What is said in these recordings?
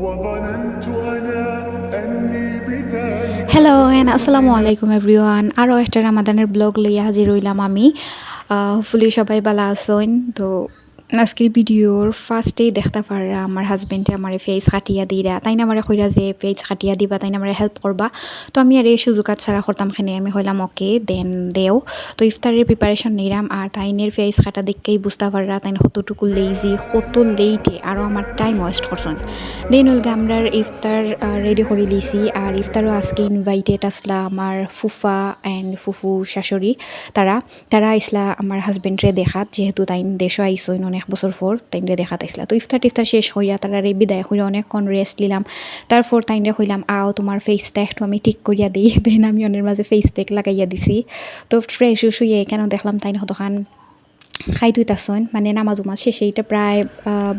وظننت أنا أني بذلك hello and আসসালামু আলাইকুম everyone. আরও একটা রামাদানের ব্লগ লইয়া হাজির হইলাম আমি। হোপফুলি সবাই ভালো আছেন। তো আজকের ভিডিওর ফার্স্টেই দেখতে পারা আমার হাজবেন্ডে আমার ফেস কাটিয়া দিরা, তাই না আমার কইরা যে ফেস কাটিয়া দিবা, তাই না আমার হেল্প করবা। তো আমি আর এই সুযোগাত ছাড়া করতাম খানে আমি হইলাম ওকে দেন দেও। তো ইফতারের প্রিপারেশন নিলাম আর তাইনের ফেস কাটা দেখকেই বুঝতে পাররা তাই কতটুকু লেজি, কত লেটে আরও আমার টাইম ওয়েস্ট করছেন। দেন হলগে আমরা ইফতার রেডি করে লিছি। আর ইফতারও আজকে ইনভাইটেড আসলা আমার ফুফা অ্যান্ড ফুফু শাশুড়ি। তারা তারা আইসলা আমার হাজবেন্ডরে দেখাত, যেহেতু তাইন দেশও আইসইন অনেক বছর পর, তাইনরে দেখাত আইসলা। তো ইফতার টিফতার শেষ হইয়া তারা বিদায় হইয়া অনেকক্ষণ রেস্ট নিলাম। তারপর তাইনরে হইলাম আও তোমার ফেসটা একটু আমি ঠিক করিয়া দিই। দেন আমি অনের মাঝে ফেস প্যাক লাগাইয়া দিছি। তো ফ্রেশ শুয়ে কেন দেখলাম তাইন কতখান খাই দুইতাছন, মানে নামাজ উমাজ শেষে এটা প্রায়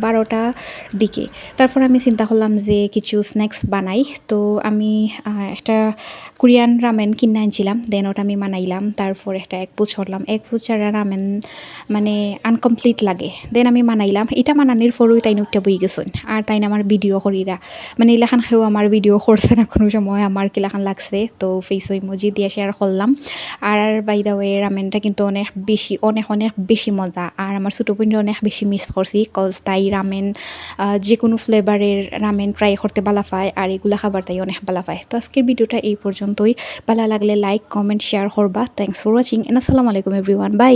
12টা দিকে। তারপর আমি চিন্তা করলাম যে কিছু স্ন্যাক্স বানাই। তো আমি একটা কোরিয়ান রামেন কিনে আনছিলাম, দেন ওটা আমি বানাইলাম। তারপর একটা এক পুচ হরলাম, এক পুচ ছাড়া রামেন মানে আনকমপ্লিট লাগে। দেন আমি বানাইলাম, এটা বানানির পরই তাই উঠতে বই গেছেন। আর তাই আমার ভিডিও করিরা, মানে এলাখান খেয়েও আমার ভিডিও করছে না কোনো সময়, আমার কিলাখান লাগছে। তো ফেস ইমোজি দিয়ে শেয়ার করলাম। আর বাই দ্য ওয়ে রামেনটা কিন্তু অনেক বেশি অনেক অনেক বেশি মজা। আর আমার ছোটো বোনটা অনেক বেশি মিস করছি, কজ তাই রামেন যে কোনো ফ্লেভারের রামেন ট্রাই করতে ভালো পায়, আর এগুলা খাবার তাই অনেক ভালো পায়। তো আজকের ভিডিওটা এই পর্যন্তই। ভালো লাগলে লাইক কমেন্ট শেয়ার করবা। থ্যাংকস ফর ওয়াচিং এন্ড আসসালামু আলাইকুম এভরিওয়ান, বাই।